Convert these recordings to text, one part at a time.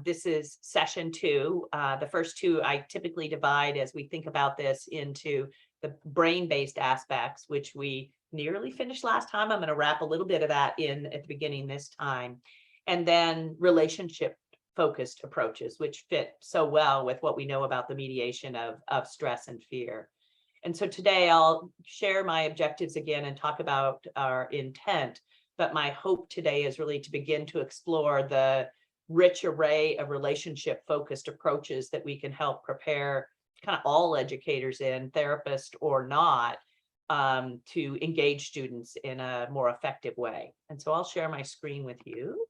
This is session 2. The first 2 I typically divide as we think about this into the brain-based aspects, which we nearly finished last time. I'm going to wrap a little bit of that in at the beginning this time. And then relationship-focused approaches, which fit so well with what we know about the mediation of stress and fear. And so today I'll share my objectives again and talk about our intent. But my hope today is really to begin to explore the rich array of relationship-focused approaches that we can help prepare kind of all educators in, therapists or not, to engage students in a more effective way. And so I'll share my screen with you,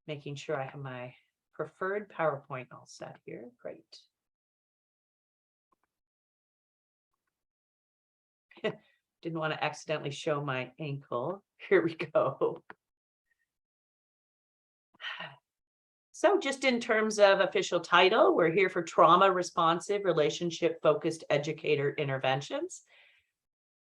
making sure I have my preferred PowerPoint all set here. Great. Didn't want to accidentally show my ankle. Here we go. So just in terms of official title, we're here for trauma responsive, relationship focused educator interventions.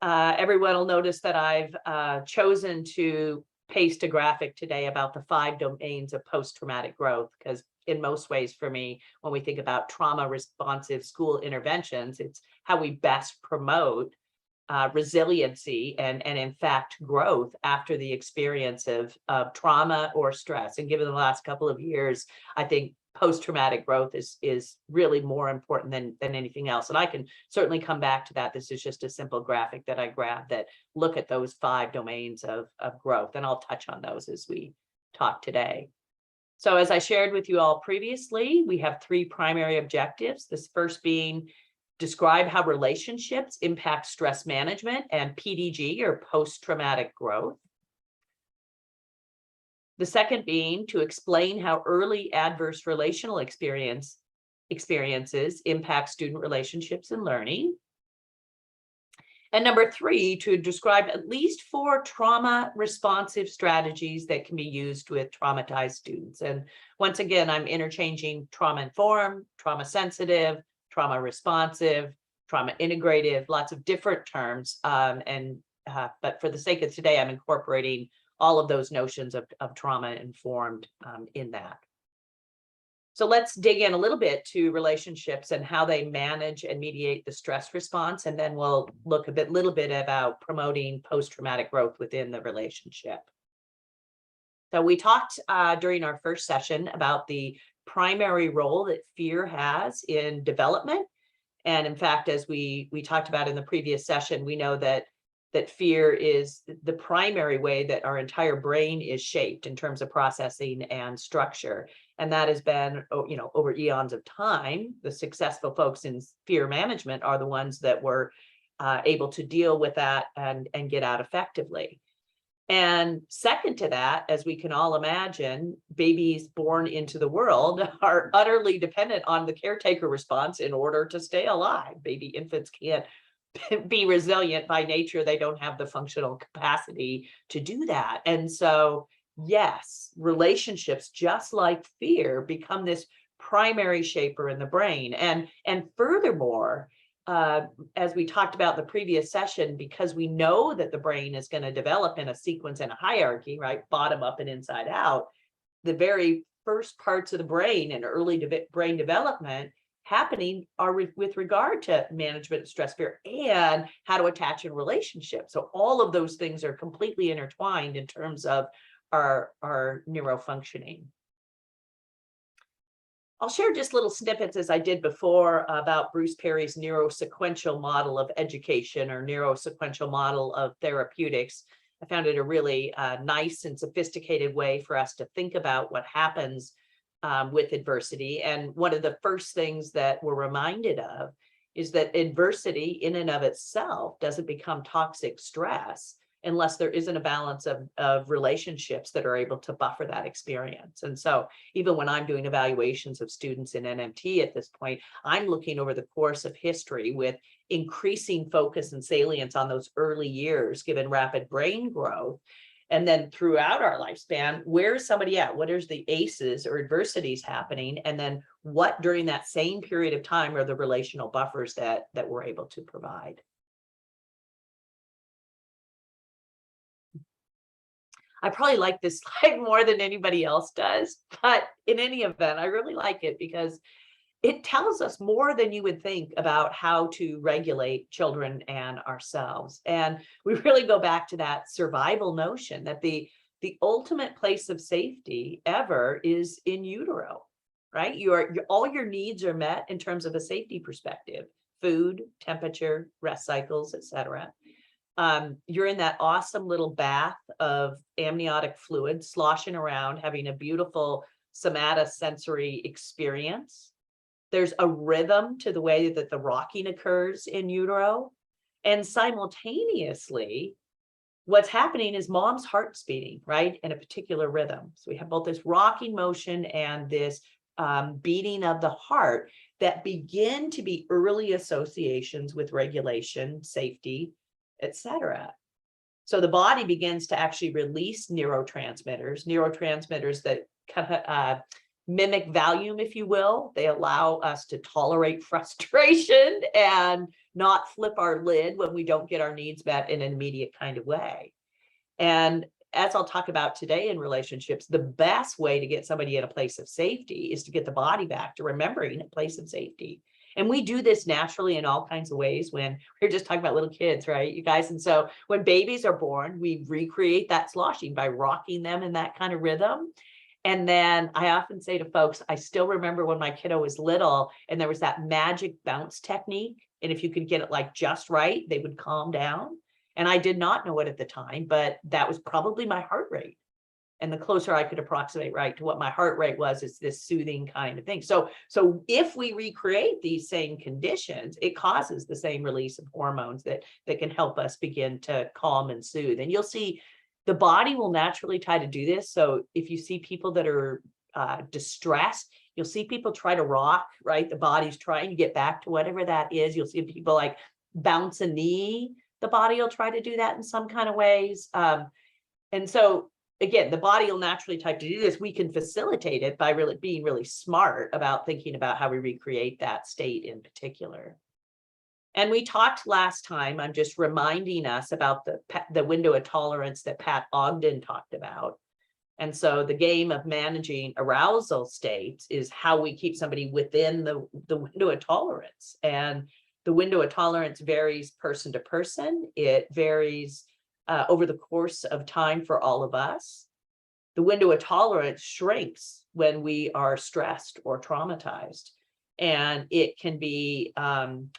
Everyone will notice that I've chosen to paste a graphic today about the 5 domains of post-traumatic growth, because in most ways for me, when we think about trauma responsive school interventions, it's how we best promote resiliency and in fact growth after the experience of trauma or stress. And given the last couple of years, I think post-traumatic growth is really more important than anything else. And I can certainly come back to that. This is just a simple graphic that I grabbed that look at those 5 domains of growth, and I'll touch on those as we talk today. So as I shared with you all previously, we have 3 primary objectives. This first being describe how relationships impact stress management and PDG, or post-traumatic growth. The second being to explain how early adverse relational experiences impact student relationships and learning. And number 3, to describe at least 4 trauma responsive strategies that can be used with traumatized students. And once again, I'm interchanging trauma informed, trauma sensitive, trauma responsive, trauma integrative, lots of different terms. But for the sake of today, I'm incorporating all of those notions of trauma informed in that. So let's dig in a little bit to relationships and how they manage and mediate the stress response. And then we'll look a little bit about promoting post-traumatic growth within the relationship. So we talked during our first session about the primary role that fear has in development. And in fact, as we talked about in the previous session, we know that fear is the primary way that our entire brain is shaped in terms of processing and structure. And that has been, over eons of time, the successful folks in fear management are the ones that were able to deal with that and get out effectively. And second to that, as we can all imagine, babies born into the world are utterly dependent on the caretaker response in order to stay alive. Baby infants can't be resilient by nature. They don't have the functional capacity to do that. And so, yes, relationships, just like fear, become this primary shaper in the brain. And furthermore, as we talked about in the previous session, because we know that the brain is going to develop in a sequence and a hierarchy, right, bottom up and inside out, the very first parts of the brain and early brain development happening are with regard to management of stress, fear, and how to attach in relationships. So all of those things are completely intertwined in terms of our neurofunctioning. I'll share just little snippets, as I did before, about Bruce Perry's neurosequential model of education, or neurosequential model of therapeutics. I found it a really nice and sophisticated way for us to think about what happens with adversity. And one of the first things that we're reminded of is that adversity in and of itself doesn't become toxic stress unless there isn't a balance of relationships that are able to buffer that experience. And so even when I'm doing evaluations of students in NMT at this point, I'm looking over the course of history with increasing focus and salience on those early years, given rapid brain growth. And then throughout our lifespan, where is somebody at? What is the ACEs or adversities happening? And then what during that same period of time are the relational buffers that we're able to provide? I probably like this slide more than anybody else does, but in any event, I really like it because it tells us more than you would think about how to regulate children and ourselves. And we really go back to that survival notion that the ultimate place of safety ever is in utero, right? All your needs are met in terms of a safety perspective: food, temperature, rest cycles, etc. You're in that awesome little bath of amniotic fluid, sloshing around, having a beautiful somatosensory experience. There's a rhythm to the way that the rocking occurs in utero. And simultaneously, what's happening is mom's heart's beating, right, in a particular rhythm. So we have both this rocking motion and this beating of the heart that begin to be early associations with regulation, safety, etc. So the body begins to actually release neurotransmitters that kind of mimic Valium, if you will. They allow us to tolerate frustration and not flip our lid when we don't get our needs met in an immediate kind of way. And as I'll talk about today in relationships, the best way to get somebody in a place of safety is to get the body back to remembering a place of safety. And we do this naturally in all kinds of ways when we're just talking about little kids, right, you guys? And so when babies are born, we recreate that sloshing by rocking them in that kind of rhythm. And then I often say to folks, I still remember when my kiddo was little and there was that magic bounce technique. And if you could get it like just right, they would calm down. And I did not know it at the time, but that was probably my heart rate. And the closer I could approximate right to what my heart rate was, is this soothing kind of thing. So if we recreate these same conditions, it causes the same release of hormones that can help us begin to calm and soothe. And you'll see the body will naturally try to do this. So if you see people that are distressed, you'll see people try to rock, right? The body's trying to get back to whatever that is. You'll see people like bounce a knee. The body will try to do that in some kind of ways. And so again, the body will naturally type to do this. We can facilitate it by really being really smart about thinking about how we recreate that state in particular. And we talked last time, I'm just reminding us about the window of tolerance that Pat Ogden talked about. And so the game of managing arousal states is how we keep somebody within the window of tolerance. And the window of tolerance varies person to person. It varies over the course of time for all of us. The window of tolerance shrinks when we are stressed or traumatized. And it can be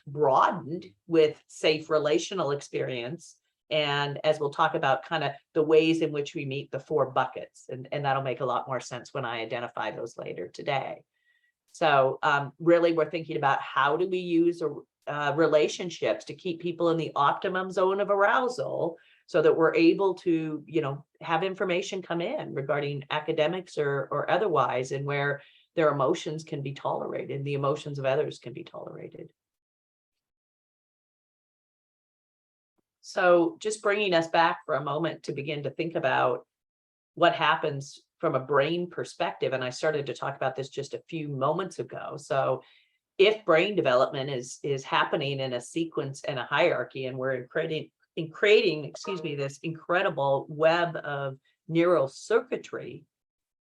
broadened with safe relational experience. And as we'll talk about kind of the ways in which we meet the 4 buckets, and that'll make a lot more sense when I identify those later today. So really, we're thinking about how do we use relationships to keep people in the optimum zone of arousal so that we're able to, have information come in regarding academics or otherwise, and where their emotions can be tolerated, the emotions of others can be tolerated. So just bringing us back for a moment to begin to think about what happens from a brain perspective. And I started to talk about this just a few moments ago. So if brain development is happening in a sequence and a hierarchy, and we're creating this incredible web of neural circuitry,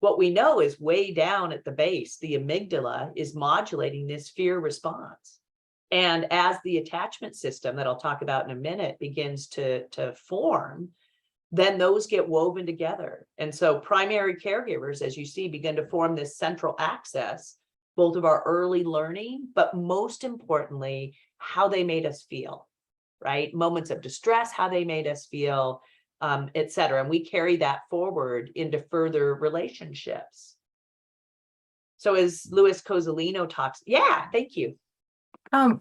what we know is way down at the base, the amygdala is modulating this fear response. And as the attachment system that I'll talk about in a minute begins to form, then those get woven together. And so primary caregivers, as you see, begin to form this central axis, both of our early learning, but most importantly, how they made us feel, right? Moments of distress, how they made us feel, et cetera. And we carry that forward into further relationships. So as Louis Cozzolino talks, yeah, thank you.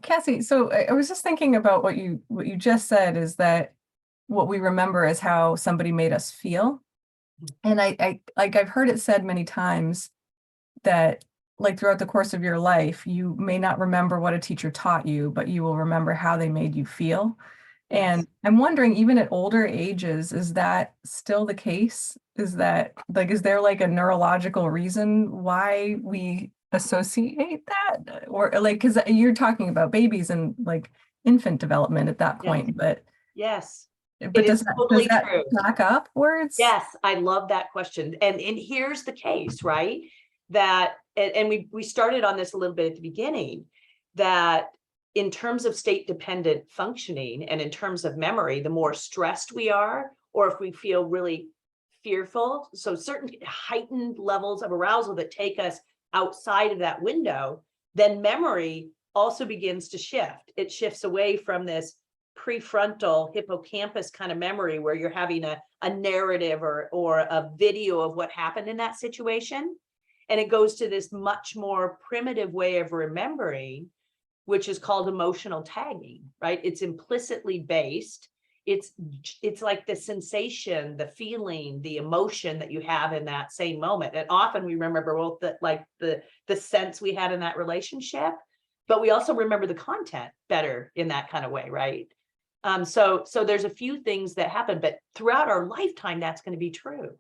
Cassie, so I was just thinking about what you just said, is that what we remember is how somebody made us feel. And I've heard it said many times that, like, throughout the course of your life, you may not remember what a teacher taught you, but you will remember how they made you feel. Yes. And I'm wondering, even at older ages, is that still the case? Is there like a neurological reason why we associate that? Or like, because you're talking about babies and like infant development at that point, Yes. but yes. But is does totally that true. back up words? Yes, I love that question. And here's the case, right? That, and we started on this a little bit at the beginning, that in terms of state dependent functioning and in terms of memory, the more stressed we are, or if we feel really fearful, so certain heightened levels of arousal that take us outside of that window, then memory also begins to shift. It shifts away from this prefrontal hippocampus kind of memory where you're having a narrative or a video of what happened in that situation. And it goes to this much more primitive way of remembering, which is called emotional tagging, right? It's implicitly based. It's like the sensation, the feeling, the emotion that you have in that same moment. And often we remember both the sense we had in that relationship, but we also remember the content better in that kind of way, right? So there's a few things that happen, but throughout our lifetime, that's going to be true.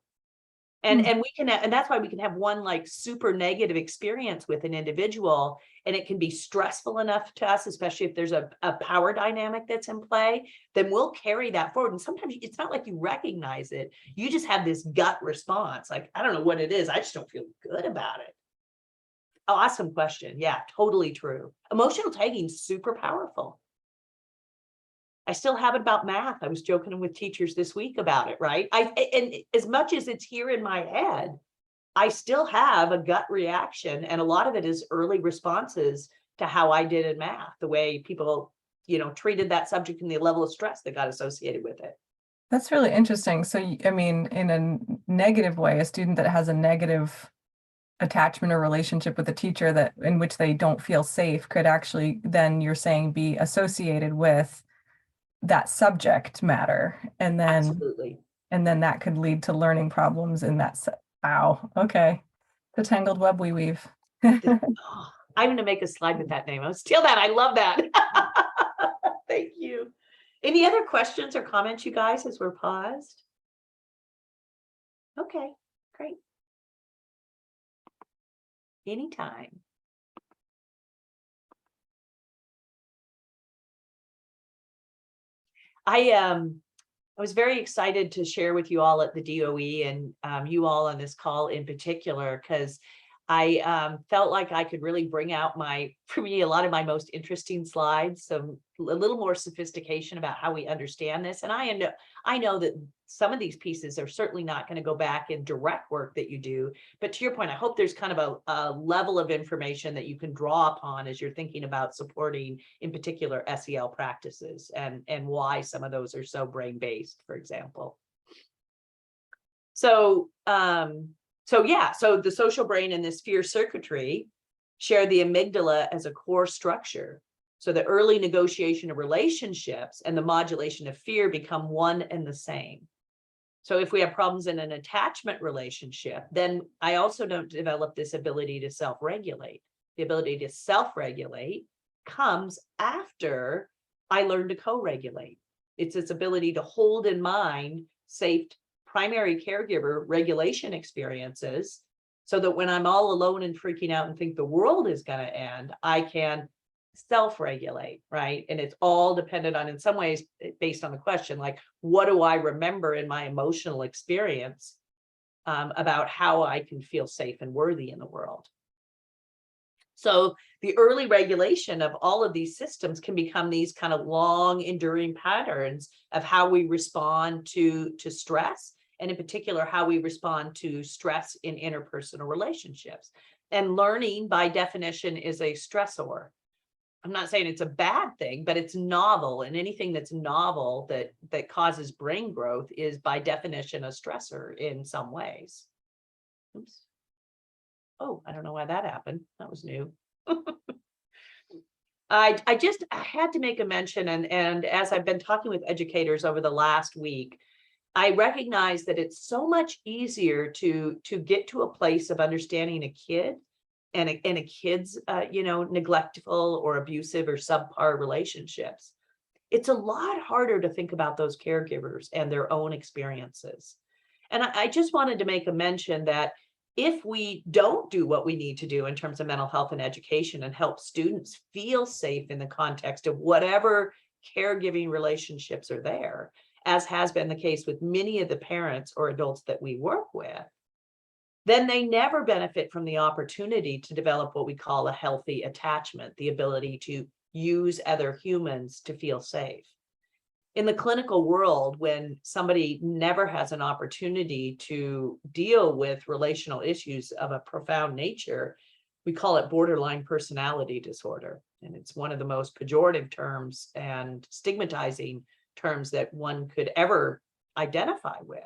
And we can, and that's why we can have one like super negative experience with an individual, and it can be stressful enough to us, especially if there's a power dynamic that's in play, then we'll carry that forward. And sometimes it's not like you recognize it. You just have this gut response. Like, I don't know what it is. I just don't feel good about it. Awesome question. Yeah, totally true. Emotional tagging is super powerful. I still have it about math. I was joking with teachers this week about it, right? And as much as it's here in my head, I still have a gut reaction, and a lot of it is early responses to how I did in math, the way people, treated that subject and the level of stress that got associated with it. That's really interesting. So, I mean, in a negative way, a student that has a negative attachment or relationship with a teacher that in which they don't feel safe could actually then, you're saying, be associated with that subject matter, and then Absolutely. and then that could lead to learning problems in that okay, the tangled web we weave. I'm going to make a slide with that name. I'll steal that. I love that. Thank you. Any other questions or comments, you guys, as we're paused? Okay, great. Anytime. I was very excited to share with you all at the DOE and you all on this call in particular, because I felt like I could really bring out for me, a lot of my most interesting slides, a little more sophistication about how we understand this. And I know that some of these pieces are certainly not going to go back in direct work that you do. But to your point, I hope there's kind of a level of information that you can draw upon as you're thinking about supporting, in particular, SEL practices and why some of those are so brain-based, for example. So the social brain and this fear circuitry share the amygdala as a core structure. So the early negotiation of relationships and the modulation of fear become one and the same. So if we have problems in an attachment relationship, then I also don't develop this ability to self-regulate. The ability to self-regulate comes after I learn to co-regulate. It's its ability to hold in mind safe primary caregiver regulation experiences, so that when I'm all alone and freaking out and think the world is going to end, I can self-regulate, right? And it's all dependent on, in some ways, based on the question, like, what do I remember in my emotional experience about how I can feel safe and worthy in the world? So the early regulation of all of these systems can become these kind of long enduring patterns of how we respond to stress, and in particular, how we respond to stress in interpersonal relationships. And learning, by definition, is a stressor. I'm not saying it's a bad thing, but it's novel, and anything that's novel that causes brain growth is by definition a stressor in some ways. Oops. Oh, I don't know why that happened. That was new. I had to make a mention, and as I've been talking with educators over the last week, I recognize that it's so much easier to get to a place of understanding a kid and a kid's neglectful or abusive or subpar relationships. It's a lot harder to think about those caregivers and their own experiences. And I just wanted to make a mention that if we don't do what we need to do in terms of mental health and education and help students feel safe in the context of whatever caregiving relationships are there, as has been the case with many of the parents or adults that we work with, then they never benefit from the opportunity to develop what we call a healthy attachment, the ability to use other humans to feel safe. In the clinical world, when somebody never has an opportunity to deal with relational issues of a profound nature, we call it borderline personality disorder. And it's one of the most pejorative terms and stigmatizing terms that one could ever identify with.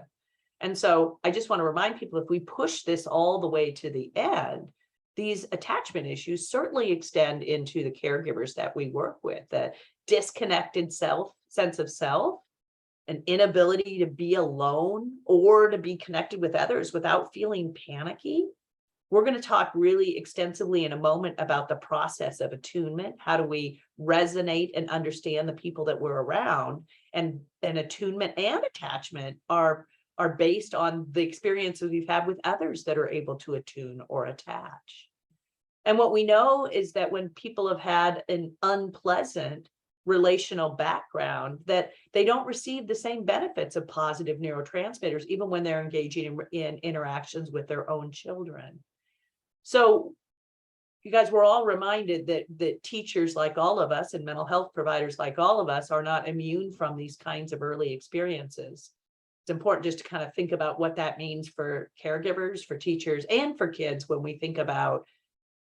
And so I just want to remind people, if we push this all the way to the end, these attachment issues certainly extend into the caregivers that we work with, the disconnected sense of self, an inability to be alone or to be connected with others without feeling panicky. We're going to talk really extensively in a moment about the process of attunement. How do we resonate and understand the people that we're around? And attunement and attachment are based on the experiences we've had with others that are able to attune or attach. And what we know is that when people have had an unpleasant relational background, that they don't receive the same benefits of positive neurotransmitters, even when they're engaging in interactions with their own children. So you guys were all reminded that teachers like all of us and mental health providers like all of us are not immune from these kinds of early experiences. It's important just to kind of think about what that means for caregivers, for teachers, and for kids when we think about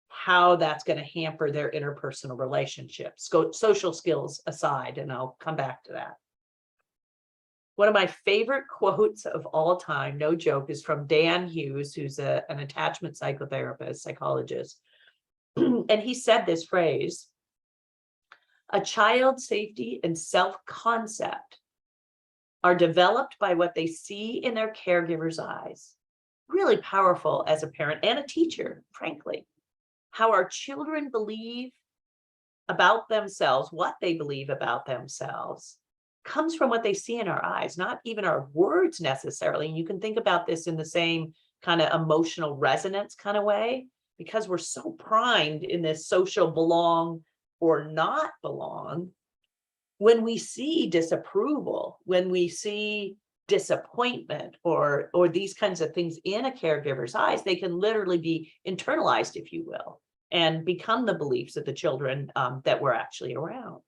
how that's going to hamper their interpersonal relationships, social skills aside, and I'll come back to that. One of my favorite quotes of all time, no joke, is from Dan Hughes, who's an attachment psychotherapist, psychologist. And he said this phrase: "A child's safety and self-concept are developed by what they see in their caregiver's eyes." Really powerful as a parent and a teacher, frankly. How our children believe about themselves, what they believe about themselves, comes from what they see in our eyes, not even our words necessarily. And you can think about this in the same kind of emotional resonance kind of way, because we're so primed in this social belong or not belong. When we see disapproval, when we see disappointment or these kinds of things in a caregiver's eyes, they can literally be internalized, if you will, and become the beliefs of the children that we're actually around.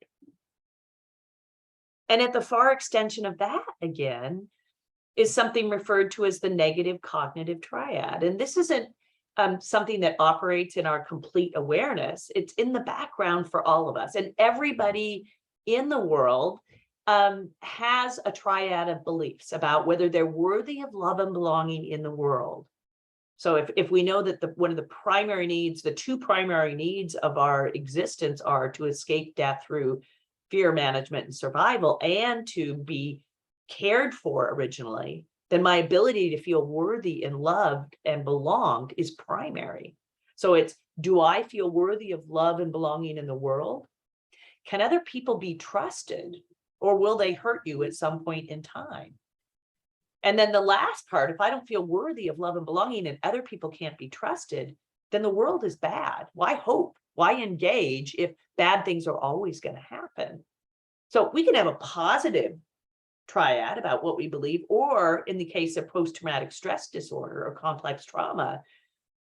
And at the far extension of that, again, is something referred to as the negative cognitive triad. And this isn't something that operates in our complete awareness. It's in the background for all of us. And everybody in the world has a triad of beliefs about whether they're worthy of love and belonging in the world. So if we know that one of the primary needs, the two primary needs of our existence are to escape death through fear management and survival, and to be cared for originally, then my ability to feel worthy and loved and belonged is primary. So it's, do I feel worthy of love and belonging in the world? Can other people be trusted, or will they hurt you at some point in time? And then the last part, if I don't feel worthy of love and belonging and other people can't be trusted, then the world is bad. Why hope? Why engage if bad things are always going to happen? So we can have a positive triad about what we believe, or in the case of post-traumatic stress disorder or complex trauma,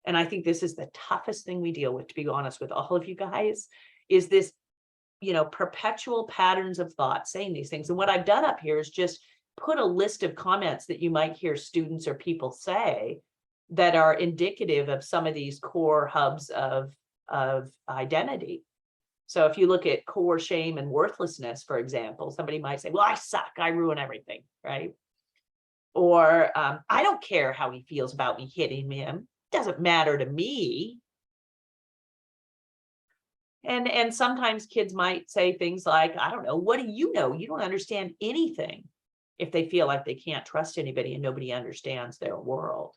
and I think this is the toughest thing we deal with, to be honest with all of you guys, is this, perpetual patterns of thought saying these things. And what I've done up here is just put a list of comments that you might hear students or people say that are indicative of some of these core hubs of identity. So if you look at core shame and worthlessness, for example, somebody might say, well, I suck, I ruin everything, right? Or I don't care how he feels about me hitting him. It doesn't matter to me. And sometimes kids might say things like, I don't know, what do you know? You don't understand anything, if they feel like they can't trust anybody and nobody understands their world.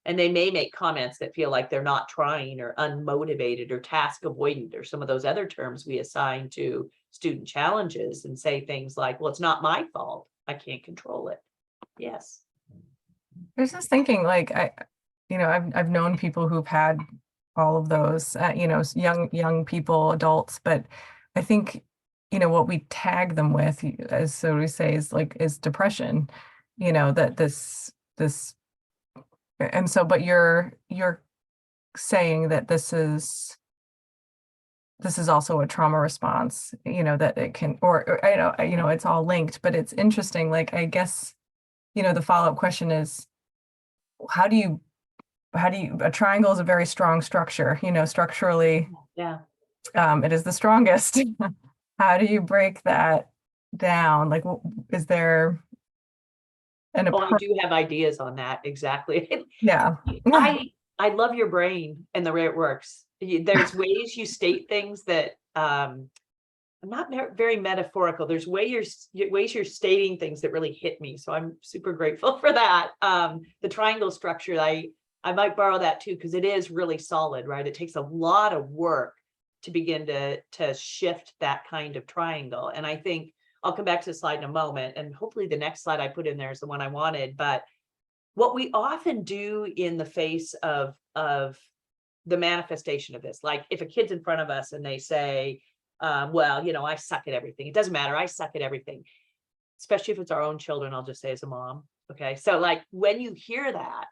And they may make comments that feel like they're not trying, or unmotivated, or task avoidant, or some of those other terms we assign to student challenges, and say things like, well, it's not my fault, I can't control it. Yes. I was just thinking, like, I've known people who've had all of those, young people, adults, but I think what we tag them with, as so we say, is depression, that this, and so, but you're saying that this is also a trauma response, that it can, or it's all linked, but it's interesting. Like, I guess, the follow-up question is, how do you, a triangle is a very strong structure, structurally, Yeah. it is the strongest. How do you break that down? Like, is there an Oh, I approach? do have ideas on that. Exactly. Yeah. I love your brain and the way it works. There's ways you state things that I'm not very metaphorical. There's ways you're stating things that really hit me. So I'm super grateful for that. The triangle structure, I might borrow that too, because it is really solid, right? It takes a lot of work to begin to shift that kind of triangle. And I think I'll come back to the slide in a moment, and hopefully the next slide I put in there is the one I wanted. But what we often do in the face of the manifestation of this, like if a kid's in front of us and they say, well, I suck at everything. It doesn't matter. I suck at everything, especially if it's our own children. I'll just say as a mom. Okay. So like when you hear that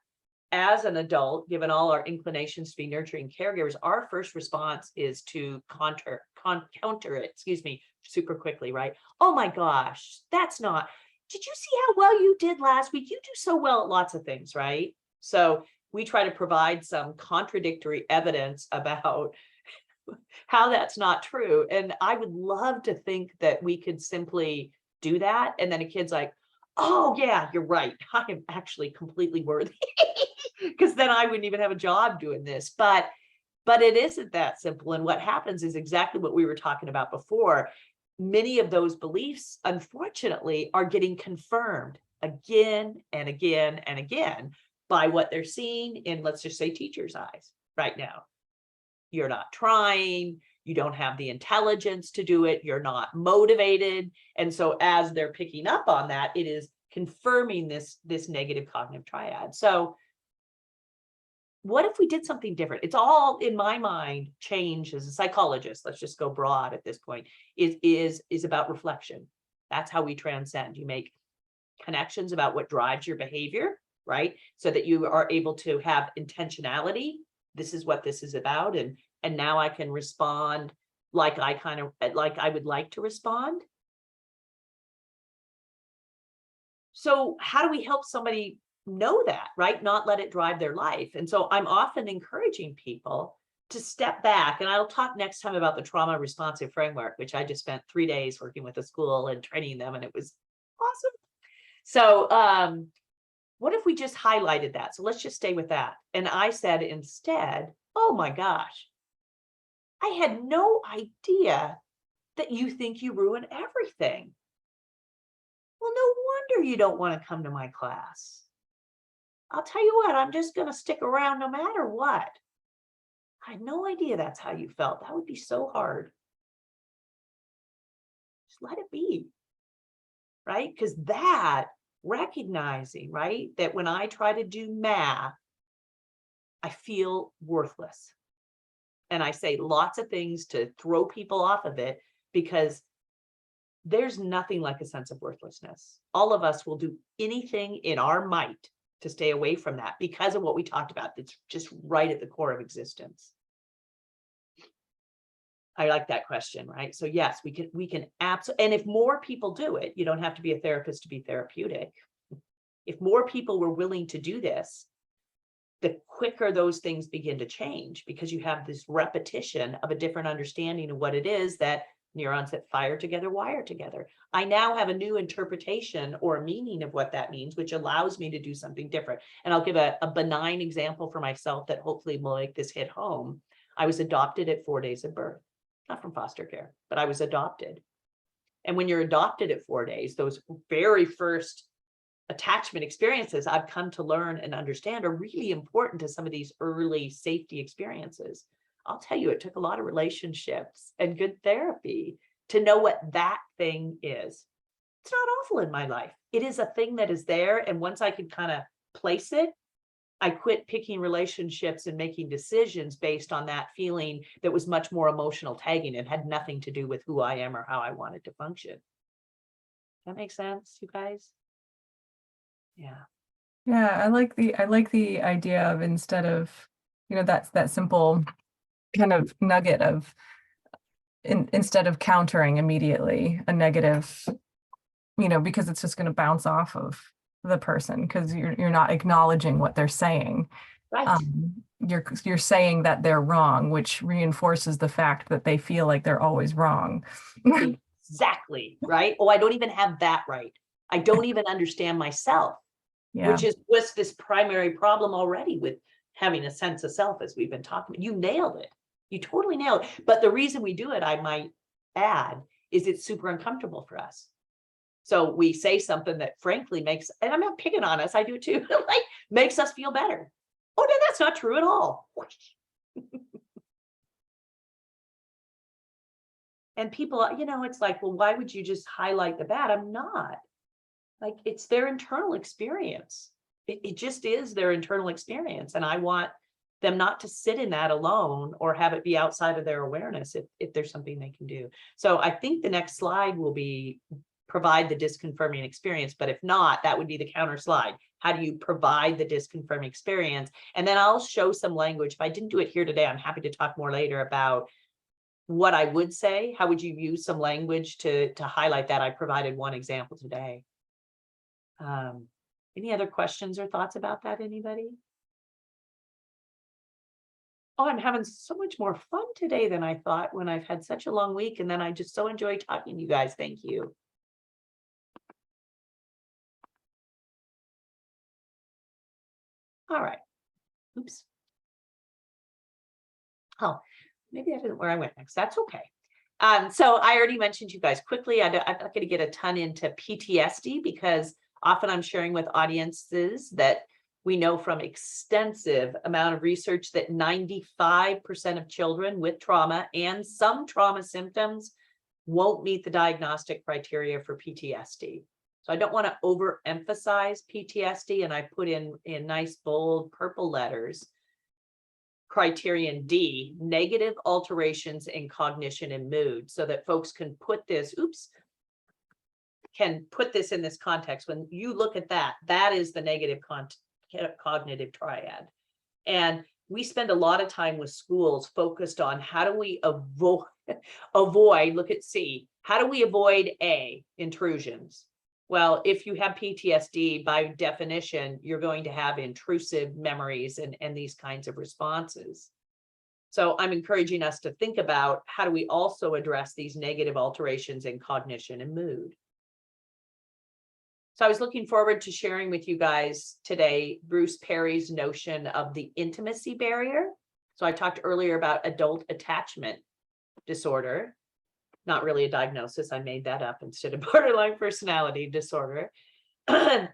as an adult, given all our inclinations to be nurturing caregivers, our first response is to counter it, super quickly, right? Oh my gosh, that's not, did you see how well you did last week? You do so well at lots of things, right? So we try to provide some contradictory evidence about how that's not true. And I would love to think that we could simply do that. And then a kid's like, oh yeah, you're right. I am actually completely worthy. Because then I wouldn't even have a job doing this. But it isn't that simple. And what happens is exactly what we were talking about before. Many of those beliefs, unfortunately, are getting confirmed again and again and again by what they're seeing in, let's just say, teachers' eyes right now. You're not trying, you don't have the intelligence to do it, you're not motivated. And so as they're picking up on that, it is confirming this negative cognitive triad. So what if we did something different? It's all, in my mind, change as a psychologist, let's just go broad at this point, is about reflection. That's how we transcend. You make connections about what drives your behavior, right? So that you are able to have intentionality. This is what this is about. And now I can respond like I would like to respond. So how do we help somebody know that, right? Not let it drive their life. And so I'm often encouraging people to step back. And I'll talk next time about the trauma responsive framework, which I just spent 3 days working with a school and training them, and it was awesome. So what if we just highlighted that? So let's just stay with that. And I said instead, oh my gosh, I had no idea that you think you ruin everything. Well, no wonder you don't want to come to my class. I'll tell you what, I'm just going to stick around no matter what. I had no idea that's how you felt. That would be so hard. Just let it be, right? Because that, recognizing, right, that when I try to do math, I feel worthless. And I say lots of things to throw people off of it, because there's nothing like a sense of worthlessness. All of us will do anything in our might to stay away from that because of what we talked about. It's just right at the core of existence. I like that question, right? So yes, we can absolutely, and if more people do it, you don't have to be a therapist to be therapeutic. If more people were willing to do this, the quicker those things begin to change, because you have this repetition of a different understanding of what it is that neurons that fire together wire together. I now have a new interpretation or a meaning of what that means, which allows me to do something different. And I'll give a benign example for myself that hopefully will make this hit home. I was adopted at 4 days of birth, not from foster care, but I was adopted. And when you're adopted at 4 days, those very first attachment experiences I've come to learn and understand are really important to some of these early safety experiences. I'll tell you, it took a lot of relationships and good therapy to know what that thing is. It's not awful in my life. It is a thing that is there. And once I could kind of place it, I quit picking relationships and making decisions based on that feeling that was much more emotional tagging and had nothing to do with who I am or how I wanted to function. That makes sense, you guys? Yeah. Yeah, I like the idea of, instead of, that's that simple kind of nugget of, instead of countering immediately a negative, because it's just going to bounce off of the person, because you're not acknowledging what they're saying. Right. You're saying that they're wrong, which reinforces the fact that they feel like they're always wrong. Exactly. Right. Oh, I don't even have that right. I don't even understand myself, Yeah. which is what's this primary problem already with having a sense of self, as we've been talking about. You nailed it. You totally nailed it. But the reason we do it, I might add, is it's super uncomfortable for us. So we say something that frankly makes, and I'm not picking on us, I do too, like makes us feel better. Oh, no, that's not true at all. And people, it's like, well, why would you just highlight the bad? I'm not. Like, it's their internal experience. It just is their internal experience. And I want them not to sit in that alone or have it be outside of their awareness if there's something they can do. So I think the next slide will be provide the disconfirming experience. But if not, that would be the counter slide. How do you provide the disconfirming experience? And then I'll show some language. If I didn't do it here today, I'm happy to talk more later about what I would say. How would you use some language to highlight that? I provided one example today. Any other questions or thoughts about that, anybody? Oh, I'm having so much more fun today than I thought when I've had such a long week. And then I just so enjoy talking to you guys. Thank you. All right. Oops. Oh, maybe that isn't where I went next. That's okay. So I already mentioned you guys quickly. I'm not going to get a ton into PTSD because often I'm sharing with audiences that we know from extensive amount of research that 95% of children with trauma and some trauma symptoms won't meet the diagnostic criteria for PTSD. So I don't want to overemphasize PTSD, and I put in nice bold purple letters Criterion D, negative alterations in cognition and mood, so that folks can put this, can put this in this context. When you look at that, that is the negative cognitive triad. And we spend a lot of time with schools focused on how do we avoid, look at C, how do we avoid A, intrusions? Well, if you have PTSD, by definition, you're going to have intrusive memories and these kinds of responses. So I'm encouraging us to think about how do we also address these negative alterations in cognition and mood. So I was looking forward to sharing with you guys today Bruce Perry's notion of the intimacy barrier. So I talked earlier about adult attachment disorder. Not really a diagnosis, I made that up instead of borderline personality disorder. The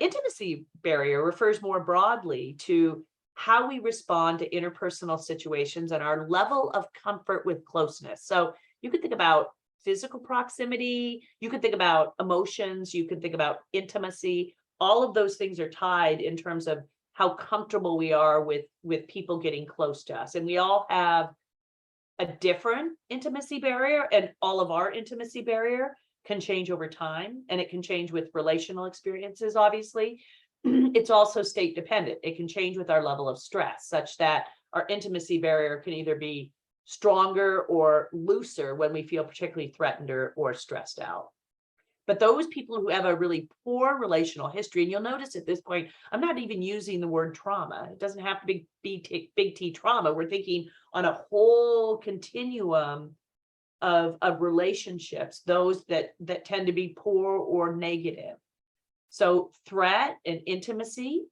intimacy barrier refers more broadly to how we respond to interpersonal situations and our level of comfort with closeness. So you could think about physical proximity, you could think about emotions, you could think about intimacy. All of those things are tied in terms of how comfortable we are with people getting close to us. And we all have a different intimacy barrier, and all of our intimacy barrier can change over time, and it can change with relational experiences, obviously. It's also state dependent. It can change with our level of stress, such that our intimacy barrier can either be stronger or looser when we feel particularly threatened or stressed out. But those people who have a really poor relational history, and you'll notice at this point, I'm not even using the word trauma. It doesn't have to be big T trauma. We're thinking on a whole continuum of relationships, those that tend to be poor or negative. So threat and intimacy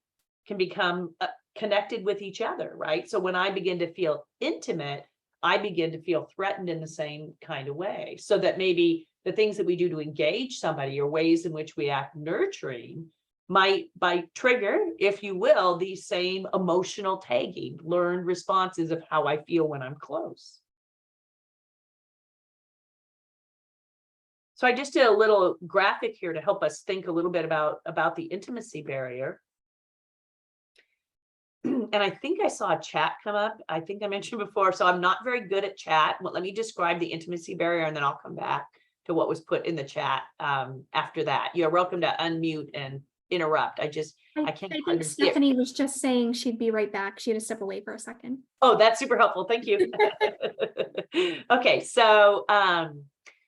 can become connected with each other, right? So when I begin to feel intimate, I begin to feel threatened in the same kind of way. So that maybe the things that we do to engage somebody or ways in which we act nurturing might trigger, if you will, these same emotional tagging, learned responses of how I feel when I'm close. So I just did a little graphic here to help us think a little bit about the intimacy barrier. And I think I saw a chat come up. I think I mentioned before, so I'm not very good at chat. Well, let me describe the intimacy barrier and then I'll come back to what was put in the chat after that. You're welcome to unmute and interrupt. I can't I think hardly hear. Stephanie was just saying she'd be right back. She had to step away for a second. Oh, that's super helpful. Thank you. Okay, so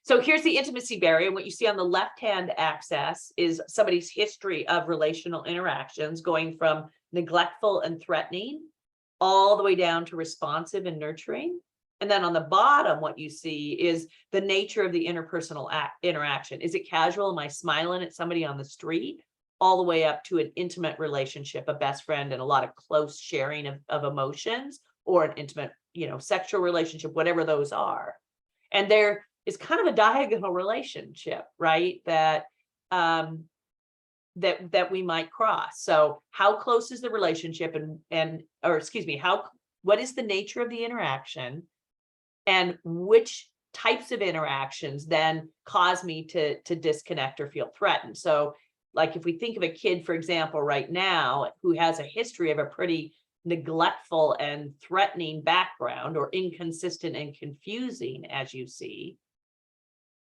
here's the intimacy barrier. What you see on the left-hand axis is somebody's history of relational interactions, going from neglectful and threatening all the way down to responsive and nurturing. And then on the bottom, what you see is the nature of the interpersonal interaction. Is it casual? Am I smiling at somebody on the street? All the way up to an intimate relationship, a best friend, and a lot of close sharing of emotions, or an intimate, sexual relationship, whatever those are. And there is kind of a diagonal relationship, right? That that we might cross. So how close is the relationship, what is the nature of the interaction, and which types of interactions then cause me to disconnect or feel threatened? So like if we think of a kid, for example, right now, who has a history of a pretty neglectful and threatening background, or inconsistent and confusing, as you see,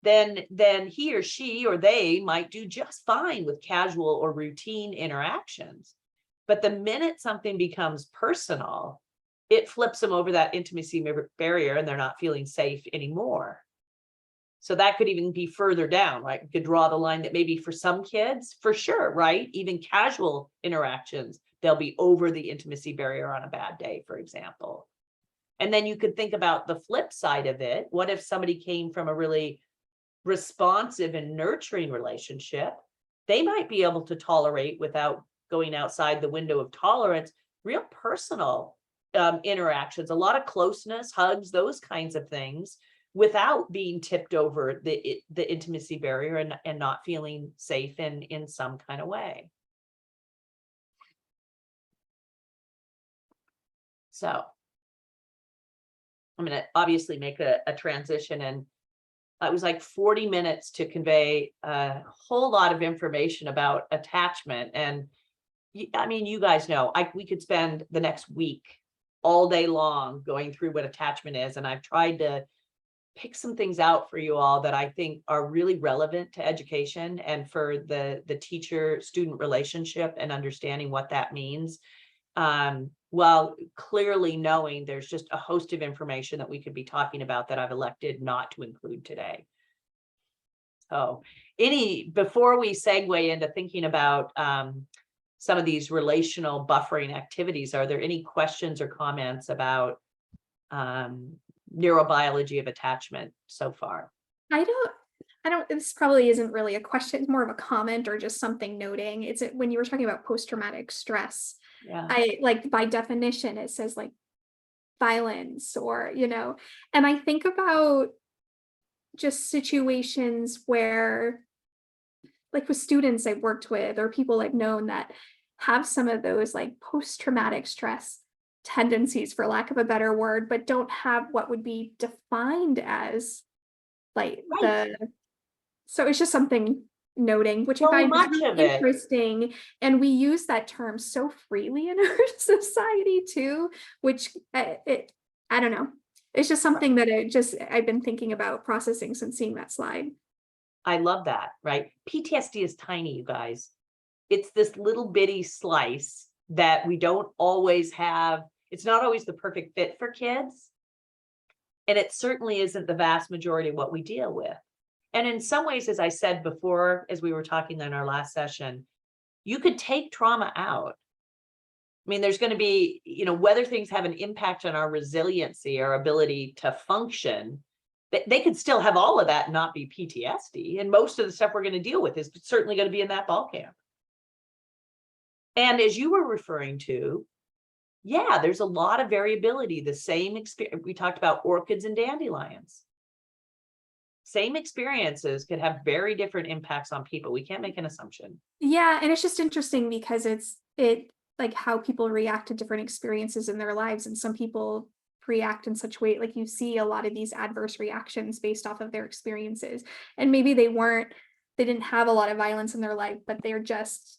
then he or she or they might do just fine with casual or routine interactions. But the minute something becomes personal, it flips them over that intimacy barrier and they're not feeling safe anymore. So that could even be further down, right? You could draw the line that maybe for some kids, for sure, right? Even casual interactions, they'll be over the intimacy barrier on a bad day, for example. And then you could think about the flip side of it. What if somebody came from a really responsive and nurturing relationship? They might be able to tolerate, without going outside the window of tolerance, real personal interactions, a lot of closeness, hugs, those kinds of things, without being tipped over the intimacy barrier and not feeling safe in some kind of way. So I'm going to obviously make a transition, and it was like 40 minutes to convey a whole lot of information about attachment. And I mean, you guys know, we could spend the next week all day long going through what attachment is. And I've tried to pick some things out for you all that I think are really relevant to education and for the teacher-student relationship and understanding what that means. While clearly knowing there's just a host of information that we could be talking about that I've elected not to include today. So before we segue into thinking about some of these relational buffering activities, are there any questions or comments about neurobiology of attachment so far? I don't, this probably isn't really a question, it's more of a comment or just something noting. It's when you were talking about post-traumatic stress, Yeah. I like by definition, it says like violence or, and I think about just situations where, like with students I've worked with or people I've known that have some of those like post-traumatic stress tendencies, for lack of a better word, but don't have what would be defined as like Right. so it's just something noting, which I So find is much really of it. interesting. And we use that term so freely in our society too, which I don't know. It's just something that I've been thinking about processing since seeing that slide. I love that, right? PTSD is tiny, you guys. It's this little bitty slice that we don't always have. It's not always the perfect fit for kids. And it certainly isn't the vast majority of what we deal with. And in some ways, as I said before, as we were talking in our last session, you could take trauma out. I mean, there's going to be, whether things have an impact on our resiliency, our ability to function, they could still have all of that and not be PTSD. And most of the stuff we're going to deal with is certainly going to be in that ball camp. And as you were referring to, yeah, there's a lot of variability. The same experience, we talked about orchids and dandelions. Same experiences could have very different impacts on people. We can't make an assumption. Yeah, and it's just interesting because it like how people react to different experiences in their lives, and some people react in such a way, like you see a lot of these adverse reactions based off of their experiences, and maybe they didn't have a lot of violence in their life, but they're just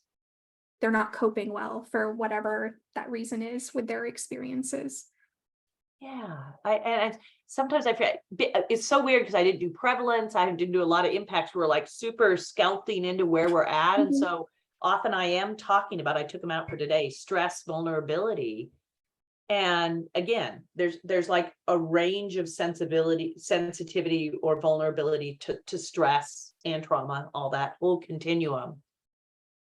they're not coping well for whatever that reason is with their experiences. Yeah, I sometimes I feel it's so weird because I didn't do prevalence. I didn't do a lot of impacts. We're like super scalping into where we're at. And so often I am talking about, I took them out for today, stress, vulnerability. And again, there's like a range of sensitivity or vulnerability to stress and trauma, all that whole continuum.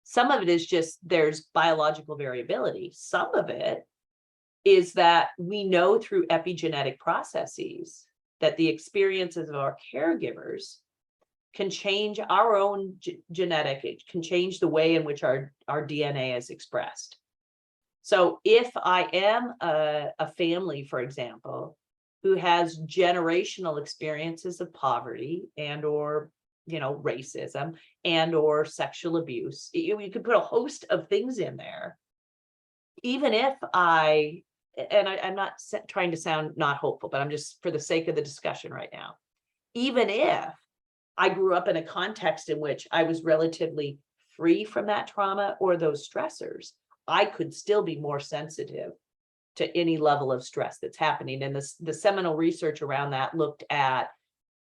Some of it is just there's biological variability. Some of it is that we know through epigenetic processes that the experiences of our caregivers can change our own genetic, it can change the way in which our DNA is expressed. So if I am a family, for example, who has generational experiences of poverty and or racism and or sexual abuse, you could put a host of things in there. Even if I'm not trying to sound not hopeful, but I'm just for the sake of the discussion right now. Even if I grew up in a context in which I was relatively free from that trauma or those stressors, I could still be more sensitive to any level of stress that's happening. And the seminal research around that looked at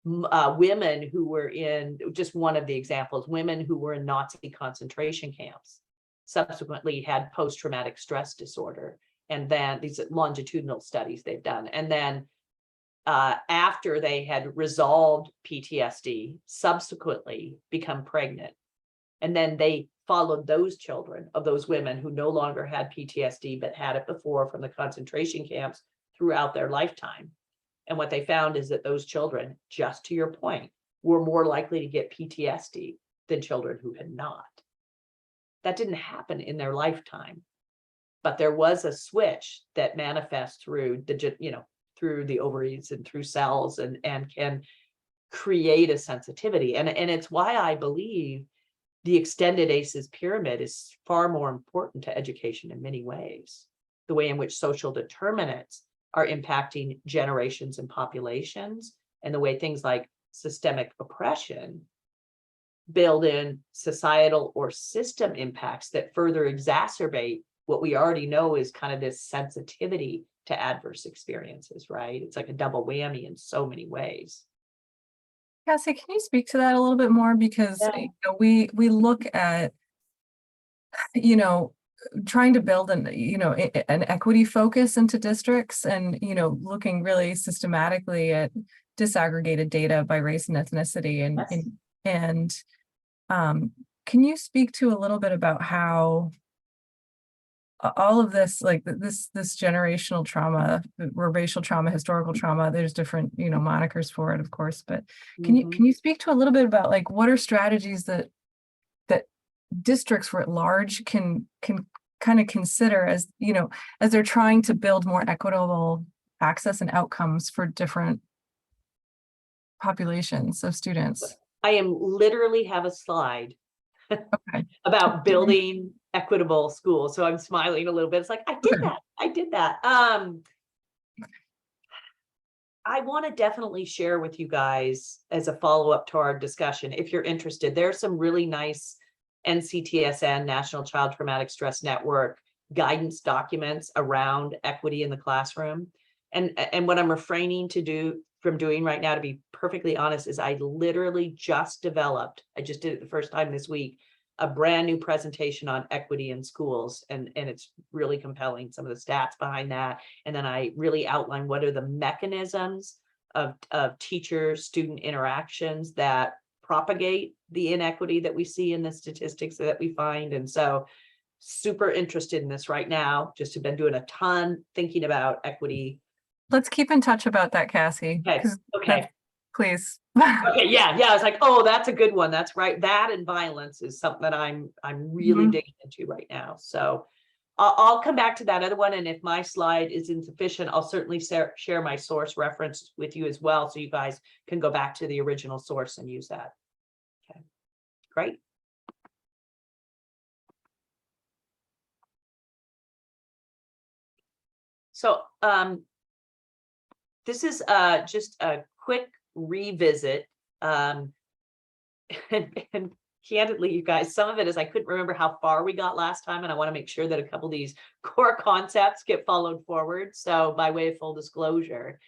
women who were in, just one of the examples, women who were in Nazi concentration camps subsequently had post-traumatic stress disorder. And then these longitudinal studies they've done. And then after they had resolved PTSD, subsequently become pregnant. And then they followed those children of those women who no longer had PTSD, but had it before from the concentration camps throughout their lifetime. And what they found is that those children, just to your point, were more likely to get PTSD than children who had not. That didn't happen in their lifetime, but there was a switch that manifests through through the ovaries and through cells and can create a sensitivity. And it's why I believe the extended ACEs pyramid is far more important to education in many ways. The way in which social determinants are impacting generations and populations, and the way things like systemic oppression build in societal or system impacts that further exacerbate what we already know is kind of this sensitivity to adverse experiences, right? It's like a double whammy in so many ways. Cassie, can you speak to that a little bit more? Because we look at, trying to build an equity focus into districts and, looking really systematically at disaggregated data by race and ethnicity. And can you speak to a little bit about how all of this, like this generational trauma, or racial trauma, historical trauma, there's different, monikers for it, of course, but can you speak to a little bit about like what are strategies that districts writ large can kind of consider as, as they're trying to build more equitable access and outcomes for different populations of students? I am literally have a slide about building equitable schools. So I'm smiling a little bit. It's like, I did that. I want to definitely share with you guys as a follow-up to our discussion, if you're interested, there's some really nice NCTSN, National Child Traumatic Stress Network, guidance documents around equity in the classroom. And what I'm refraining from doing right now, to be perfectly honest, is I literally just developed, I just did it the first time this week, a brand new presentation on equity in schools. And it's really compelling, some of the stats behind that. And then I really outline what are the mechanisms of teacher-student interactions that propagate the inequity that we see in the statistics that we find. And so super interested in this right now, just have been doing a ton thinking about equity. Let's keep in touch about that, Cassie. Okay. Please. Okay. Yeah. I was like, oh, that's a good one. That's right. That and violence is something that I'm really digging into right now. So I'll come back to that other one. And if my slide is insufficient, I'll certainly share my source reference with you as well. So you guys can go back to the original source and use that. Okay, great. So this is just a quick revisit. And candidly, you guys, some of it is I couldn't remember how far we got last time, and I want to make sure that a couple of these core concepts get followed forward. So by way of full disclosure,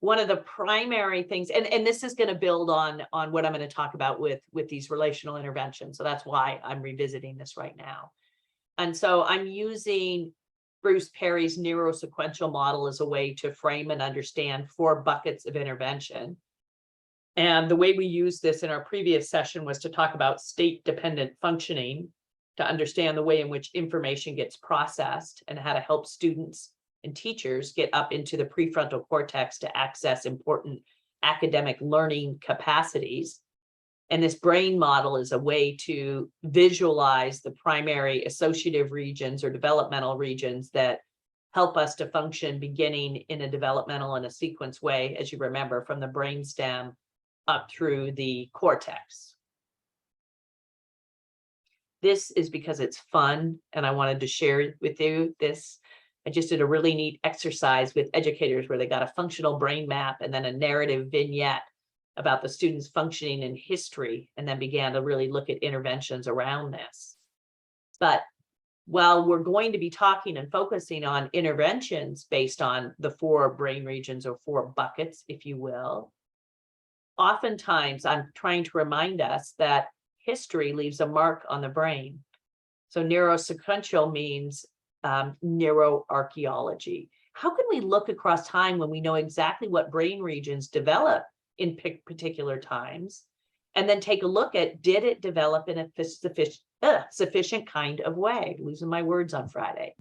one of the primary things, and this is going to build on what I'm going to talk about with these relational interventions. So that's why I'm revisiting this right now. And so I'm using Bruce Perry's neurosequential model as a way to frame and understand 4 buckets of intervention. And the way we used this in our previous session was to talk about state-dependent functioning, to understand the way in which information gets processed and how to help students and teachers get up into the prefrontal cortex to access important academic learning capacities. And this brain model is a way to visualize the primary associative regions or developmental regions that help us to function beginning in a developmental and a sequence way, as you remember, from the brainstem up through the cortex. This is because it's fun, and I wanted to share with you this. I just did a really neat exercise with educators where they got a functional brain map and then a narrative vignette about the students' functioning in history, and then began to really look at interventions around this. But while we're going to be talking and focusing on interventions based on the 4 brain regions or 4 buckets, if you will, oftentimes I'm trying to remind us that history leaves a mark on the brain. So neurosequential means neuroarchaeology. How can we look across time when we know exactly what brain regions develop in particular times, and then take a look at, did it develop in a sufficient kind of way? Losing my words on Friday.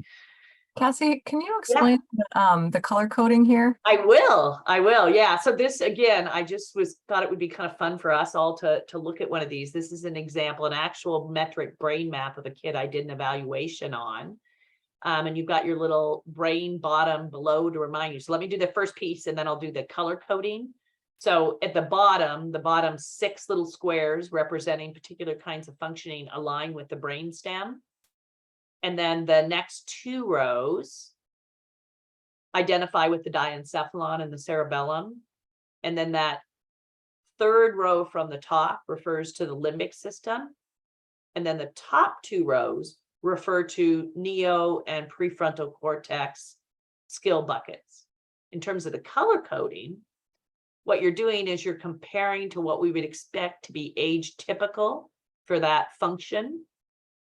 Cassie, can you explain the color coding here? I will. Yeah. So this, again, I just thought it would be kind of fun for us all to look at one of these. This is an example, an actual metric brain map of a kid I did an evaluation on. And you've got your little brain bottom below to remind you. So let me do the first piece, and then I'll do the color coding. So at the bottom 6 little squares representing particular kinds of functioning align with the brainstem. And then the next 2 rows identify with the diencephalon and the cerebellum. And then that 3rd row from the top refers to the limbic system. And then the top 2 rows refer to neo and prefrontal cortex skill buckets. In terms of the color coding, what you're doing is you're comparing to what we would expect to be age typical for that function.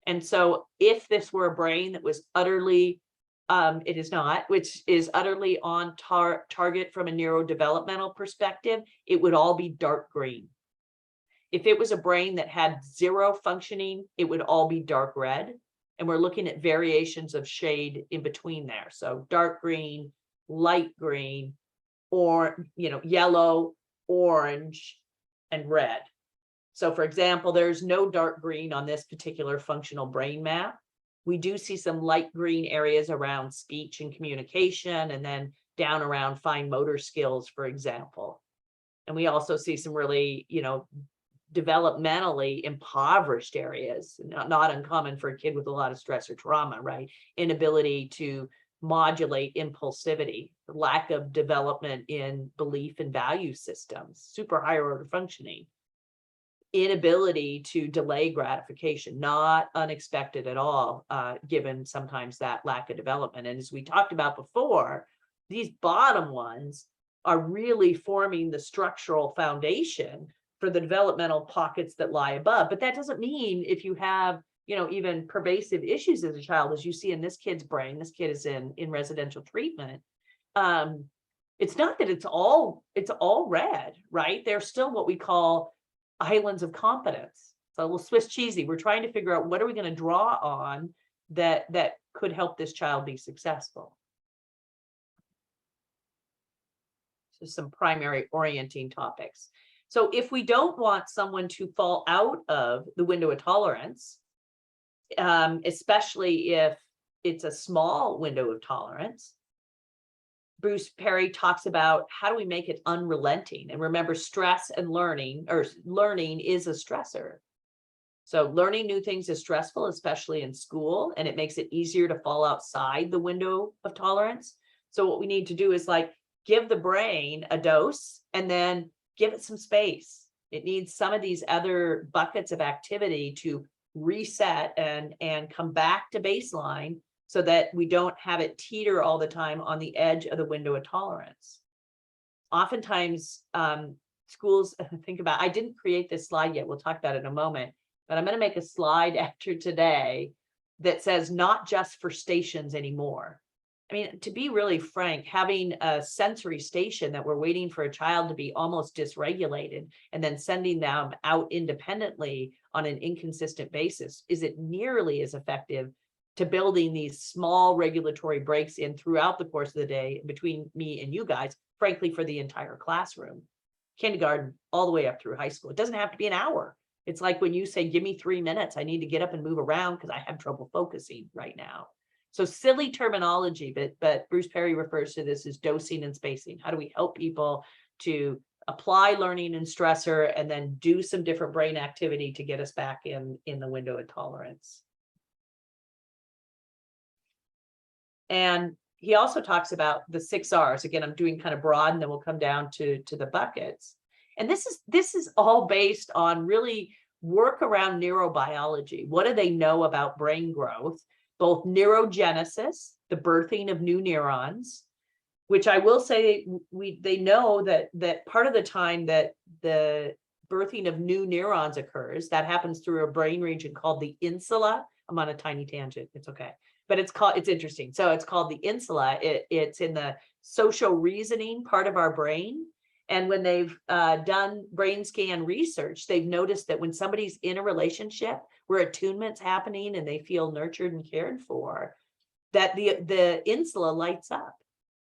And so if this were a brain that was utterly, it is not, which is utterly on target from a neurodevelopmental perspective, it would all be dark green. If it was a brain that had 0 functioning, it would all be dark red. And we're looking at variations of shade in between there. So dark green, light green, or yellow, orange, and red. So for example, there's no dark green on this particular functional brain map. We do see some light green areas around speech and communication, and then down around fine motor skills, for example. And we also see some really, developmentally impoverished areas, not uncommon for a kid with a lot of stress or trauma, right? Inability to modulate impulsivity, lack of development in belief and value systems, super higher order functioning, inability to delay gratification, not unexpected at all, given sometimes that lack of development. And as we talked about before, these bottom ones are really forming the structural foundation for the developmental pockets that lie above. But that doesn't mean if you have even pervasive issues as a child, as you see in this kid's brain, this kid is in residential treatment. It's not that it's all red, right? There's still what we call islands of competence. So a little Swiss cheesy. We're trying to figure out what are we going to draw on that could help this child be successful. So some primary orienting topics. So if we don't want someone to fall out of the window of tolerance, especially if it's a small window of tolerance, Bruce Perry talks about how do we make it unrelenting? And remember, stress and learning is a stressor. So learning new things is stressful, especially in school, and it makes it easier to fall outside the window of tolerance. So what we need to do is give the brain a dose and then give it some space. It needs some of these other buckets of activity to reset and come back to baseline so that we don't have it teeter all the time on the edge of the window of tolerance. Oftentimes, schools think about, I didn't create this slide yet, we'll talk about it in a moment, but I'm going to make a slide after today that says not just for stations anymore. I mean, to be really frank, having a sensory station that we're waiting for a child to be almost dysregulated and then sending them out independently on an inconsistent basis isn't nearly as effective to building these small regulatory breaks in throughout the course of the day between me and you guys, frankly, for the entire classroom, kindergarten all the way up through high school. It doesn't have to be an hour. It's like when you say, give me 3 minutes, I need to get up and move around because I have trouble focusing right now. So silly terminology, but Bruce Perry refers to this as dosing and spacing. How do we help people to apply learning and stressor and then do some different brain activity to get us back in the window of tolerance? And he also talks about the 6 R's. Again, I'm doing kind of broad, and then we'll come down to the buckets. And this is all based on really work around neurobiology. What do they know about brain growth? Both neurogenesis, the birthing of new neurons, which I will say they know that part of the time that the birthing of new neurons occurs, that happens through a brain region called the insula. I'm on a tiny tangent. It's okay. But it's interesting. So it's called the insula. It's in the social reasoning part of our brain. And when they've done brain scan research, they've noticed that when somebody's in a relationship where attunement's happening and they feel nurtured and cared for, that the insula lights up.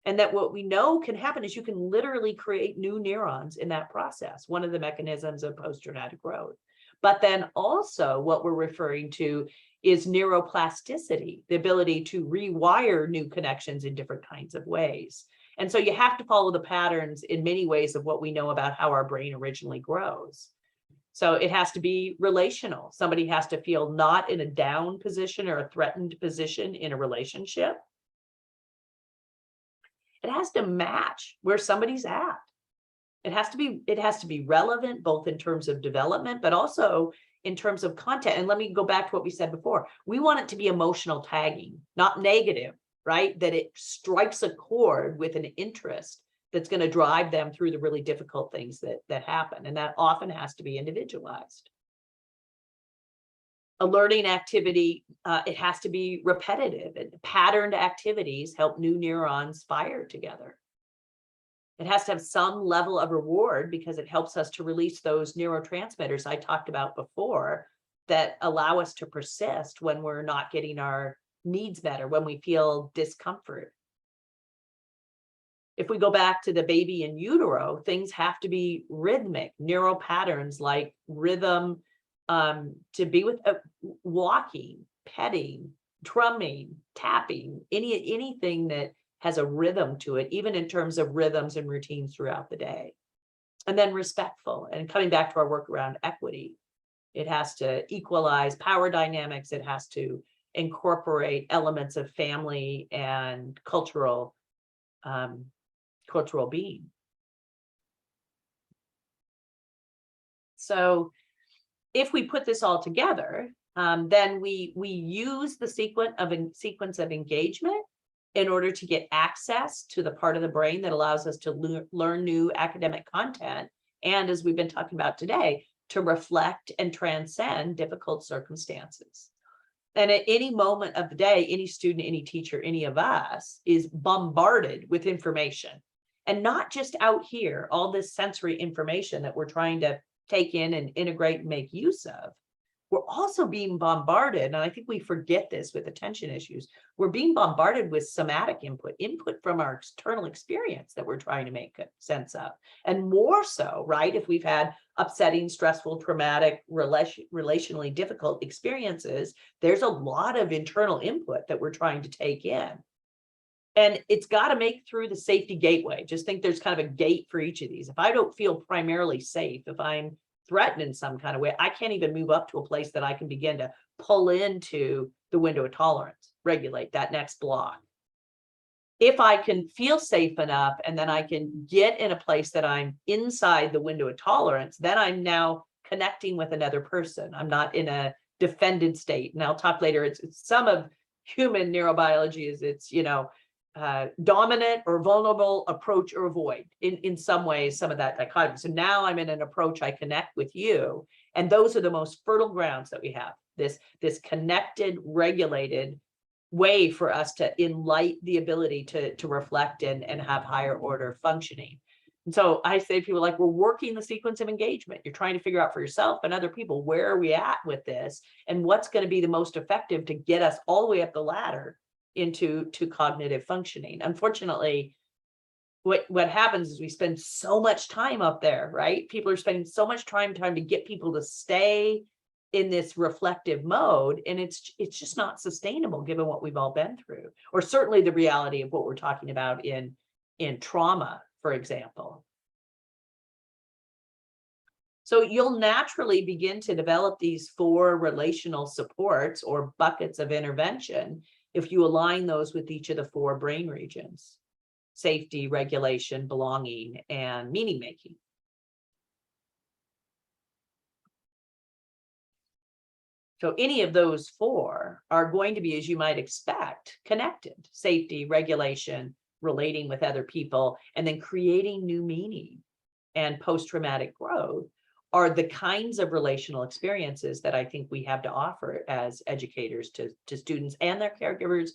And that what we know can happen is you can literally create new neurons in that process, one of the mechanisms of post-traumatic growth. But then also what we're referring to is neuroplasticity, the ability to rewire new connections in different kinds of ways. And so you have to follow the patterns in many ways of what we know about how our brain originally grows. So it has to be relational. Somebody has to feel not in a down position or a threatened position in a relationship. It has to match where somebody's at. It has to be relevant, both in terms of development, but also in terms of content. And let me go back to what we said before. We want it to be emotional tagging, not negative, right? That it strikes a chord with an interest that's going to drive them through the really difficult things that happen. And that often has to be individualized. A learning activity, it has to be repetitive, and patterned activities help new neurons fire together. It has to have some level of reward because it helps us to release those neurotransmitters I talked about before that allow us to persist when we're not getting our needs met or when we feel discomfort. If we go back to the baby in utero, things have to be rhythmic, neural patterns like rhythm, to be with walking, petting, drumming, tapping, anything that has a rhythm to it, even in terms of rhythms and routines throughout the day. And then respectful, and coming back to our work around equity, it has to equalize power dynamics. It has to incorporate elements of family and cultural being. So if we put this all together, then we use the sequence of engagement in order to get access to the part of the brain that allows us to learn new academic content. And as we've been talking about today, to reflect and transcend difficult circumstances. And at any moment of the day, any student, any teacher, any of us is bombarded with information. And not just out here, all this sensory information that we're trying to take in and integrate and make use of. We're also being bombarded, and I think we forget this with attention issues, we're being bombarded with somatic input from our external experience that we're trying to make sense of. And more so, right, if we've had upsetting, stressful, traumatic, relationally difficult experiences, there's a lot of internal input that we're trying to take in. And it's got to make through the safety gateway. Just think there's kind of a gate for each of these. If I don't feel primarily safe, if I'm threatened in some kind of way, I can't even move up to a place that I can begin to pull into the window of tolerance, regulate that next block. if I can feel safe enough, and then I can get in a place that I'm inside the window of tolerance, then I'm now connecting with another person. I'm not in a defended state. And I'll talk later. It's some of human neurobiology is it's, dominant or vulnerable, approach or avoid. In some ways, some of that dichotomy. So now I'm in an approach, I connect with you. And those are the most fertile grounds that we have. This connected, regulated way for us to enlight the ability to reflect and have higher order functioning. And so I say to people, like, we're working the sequence of engagement. You're trying to figure out for yourself and other people, where are we at with this, and what's going to be the most effective to get us all the way up the ladder into cognitive functioning. Unfortunately, what happens is we spend so much time up there, right? People are spending so much time to get people to stay in this reflective mode, and it's just not sustainable given what we've all been through, or certainly the reality of what we're talking about in trauma, for example. So you'll naturally begin to develop these 4 relational supports or buckets of intervention if you align those with each of the 4 brain regions: safety, regulation, belonging, and meaning making. So any of those 4 are going to be, as you might expect, connected: safety, regulation, relating with other people, and then creating new meaning and post-traumatic growth are the kinds of relational experiences that I think we have to offer as educators to students and their caregivers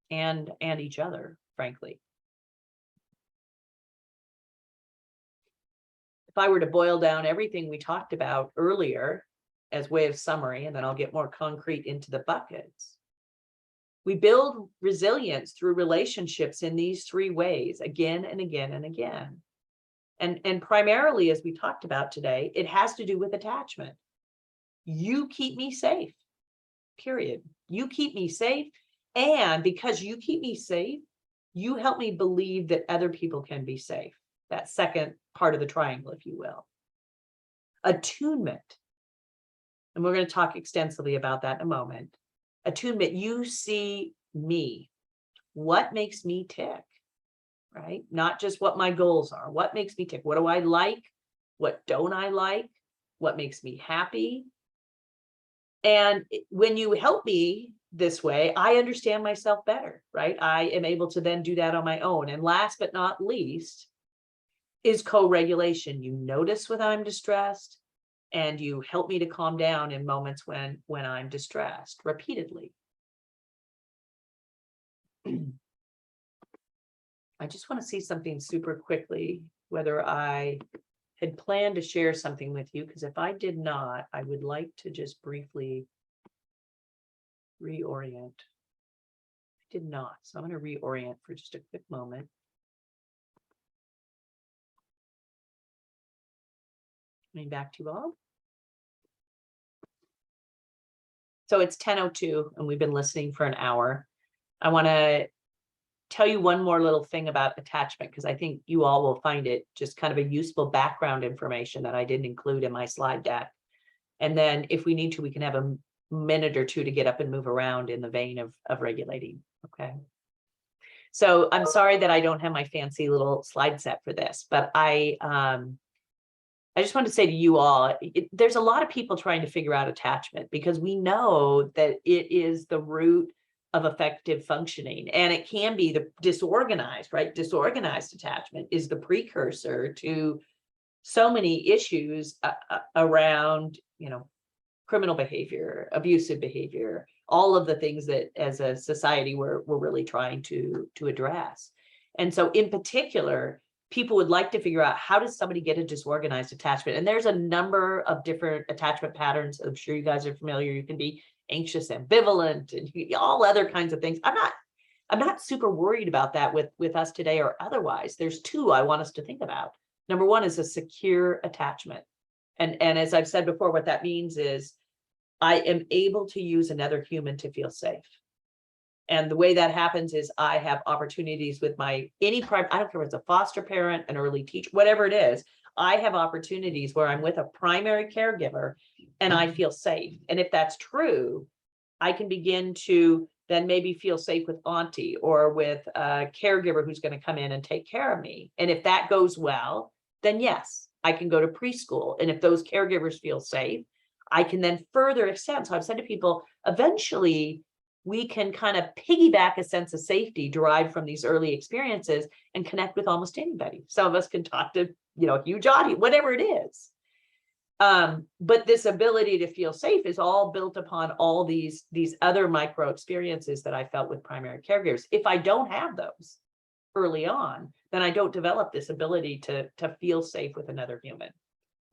and each other, frankly. If I were to boil down everything we talked about earlier as way of summary, and then I'll get more concrete into the buckets. We build resilience through relationships in these 3 ways, again and again and again. And primarily, as we talked about today, it has to do with attachment. You keep me safe, period. You keep me safe. And because you keep me safe, you help me believe that other people can be safe. That second part of the triangle, if you will. Attunement. And we're going to talk extensively about that in a moment. Attunement, you see me. What makes me tick, right? Not just what my goals are. What makes me tick? What do I like? What don't I like? What makes me happy? And when you help me this way, I understand myself better, right? I am able to then do that on my own. And last but not least is co-regulation. You notice when I'm distressed, and you help me to calm down in moments when I'm distressed repeatedly. I just want to see something super quickly, whether I had planned to share something with you, because if I did not, I would like to just briefly reorient. I did not, so I'm going to reorient for just a quick moment. Coming back to you all. So it's 10:02 and we've been listening for an hour. I want to tell you one more little thing about attachment, because I think you all will find it just kind of a useful background information that I didn't include in my slide deck. And then if we need to, we can have a minute or 2 to get up and move around in the vein of regulating. Okay. So I'm sorry that I don't have my fancy little slide set for this, but I just want to say to you all, there's a lot of people trying to figure out attachment, because we know that it is the root of effective functioning, and it can be the disorganized, right? Disorganized attachment is the precursor to so many issues around, criminal behavior, abusive behavior, all of the things that as a society we're really trying to address. And so in particular, people would like to figure out, how does somebody get a disorganized attachment? And there's a number of different attachment patterns. I'm sure you guys are familiar. You can be anxious, ambivalent, and all other kinds of things. I'm not super worried about that with us today or otherwise. There's 2 I want us to think about. Number 1 is a secure attachment. And as I've said before, what that means is I am able to use another human to feel safe. And the way that happens is I have opportunities with I don't care if it's a foster parent, an early teacher, whatever it is, I have opportunities where I'm with a primary caregiver and I feel safe. And if that's true, I can begin to then maybe feel safe with auntie or with a caregiver who's going to come in and take care of me. And if that goes well, then yes, I can go to preschool. And if those caregivers feel safe, I can then further extend. So I've said to people, eventually we can kind of piggyback a sense of safety derived from these early experiences and connect with almost anybody. Some of us can talk to, a huge audience, whatever it is. But this ability to feel safe is all built upon all these other micro experiences that I felt with primary caregivers. If I don't have those early on, then I don't develop this ability to feel safe with another human.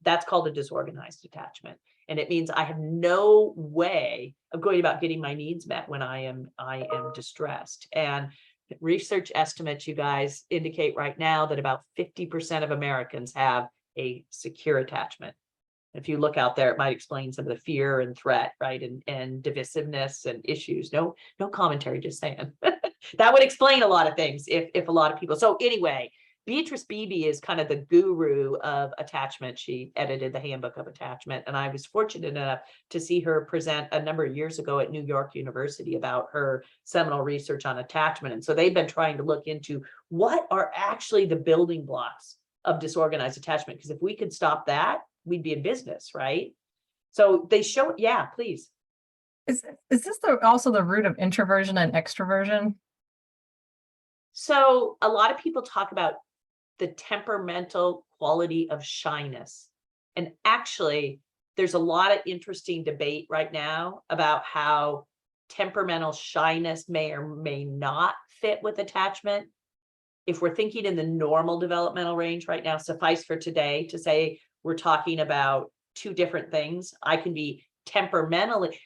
That's called a disorganized attachment. And it means I have no way of going about getting my needs met when I am distressed. And research estimates, you guys, indicate right now that about 50% of Americans have a secure attachment. If you look out there, it might explain some of the fear and threat, right? And divisiveness and issues. No commentary, just saying. That would explain a lot of things if a lot of people. So anyway, Beatrice Beebe is kind of the guru of attachment. She edited the Handbook of Attachment. And I was fortunate enough to see her present a number of years ago at New York University about her seminal research on attachment. And so they've been trying to look into what are actually the building blocks of disorganized attachment. Because if we could stop that, we'd be in business, right? So they show, yeah, please. Is this also the root of introversion and extroversion? So a lot of people talk about the temperamental quality of shyness. And actually, there's a lot of interesting debate right now about how temperamental shyness may or may not fit with attachment. If we're thinking in the normal developmental range right now, suffice for today to say we're talking about two different things. I can be temperamentally,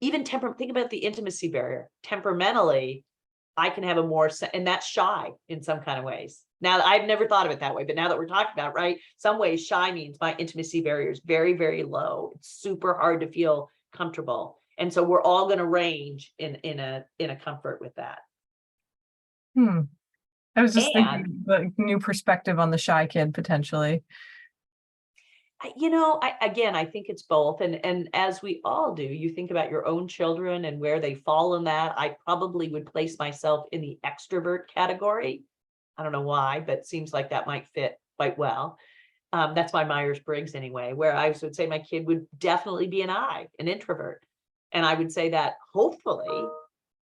think about the intimacy barrier. Temperamentally, I can have a more, and that's shy in some kind of ways. Now, I've never thought of it that way, but now that we're talking about, right, some ways shy means my intimacy barrier is very, very low. It's super hard to feel comfortable. And so we're all going to range in a comfort with that. I was just thinking the new perspective on the shy kid potentially. I think it's both. And as we all do, you think about your own children and where they fall in that. I probably would place myself in the extrovert category. I don't know why, but it seems like that might fit quite well. That's my Myers-Briggs anyway, where I would say my kid would definitely be an introvert. And I would say that hopefully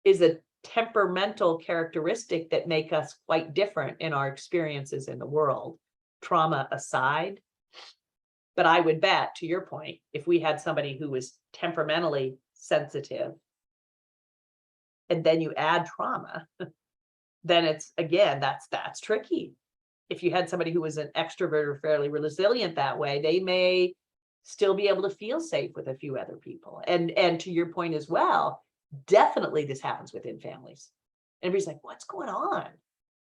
is a temperamental characteristic that make us quite different in our experiences in the world, trauma aside. But I would bet, to your point, if we had somebody who was temperamentally sensitive, and then you add trauma, then it's, again, that's tricky. If you had somebody who was an extrovert or fairly resilient that way, they may still be able to feel safe with a few other people. And to your point as well, definitely this happens within families. Everybody's like, what's going on?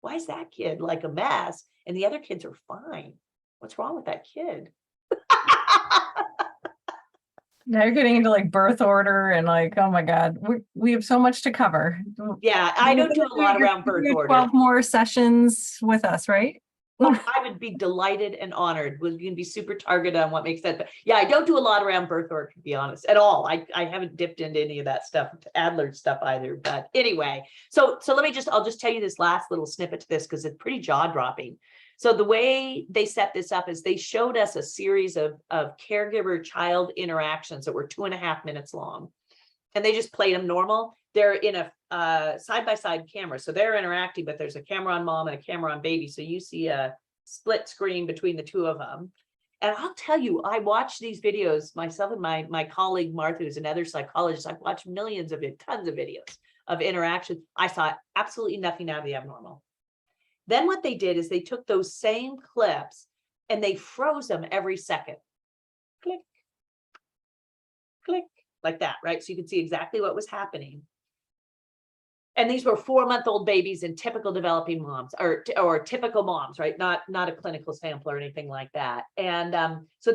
Why is that kid like a mess? And the other kids are fine. What's wrong with that kid? Now you're getting into like birth order and like, oh my God, we have so much to cover. Yeah, I don't do a lot around birth order. 12 more sessions with us, right? Well, I would be delighted and honored. We can be super targeted on what makes sense. But yeah, I don't do a lot around birth order, to be honest, at all. I haven't dipped into any of that stuff, Adler's stuff either. But anyway, so I'll just tell you this last little snippet to this because it's pretty jaw-dropping. So the way they set this up is they showed us a series of caregiver-child interactions that were 2.5 minutes long. And they just played them normal. They're in a side-by-side camera. So they're interacting, but there's a camera on mom and a camera on baby. So you see a split screen between the two of them. And I'll tell you, I watched these videos, myself and my colleague, Martha, who's another psychologist. I've watched tons of videos of interactions. I saw absolutely nothing out of the abnormal. Then what they did is they took those same clips and they froze them every second. Click, click, like that, right? So you could see exactly what was happening. And these were 4-month-old babies and typical developing moms or typical moms, right? Not a clinical sample or anything like that. And so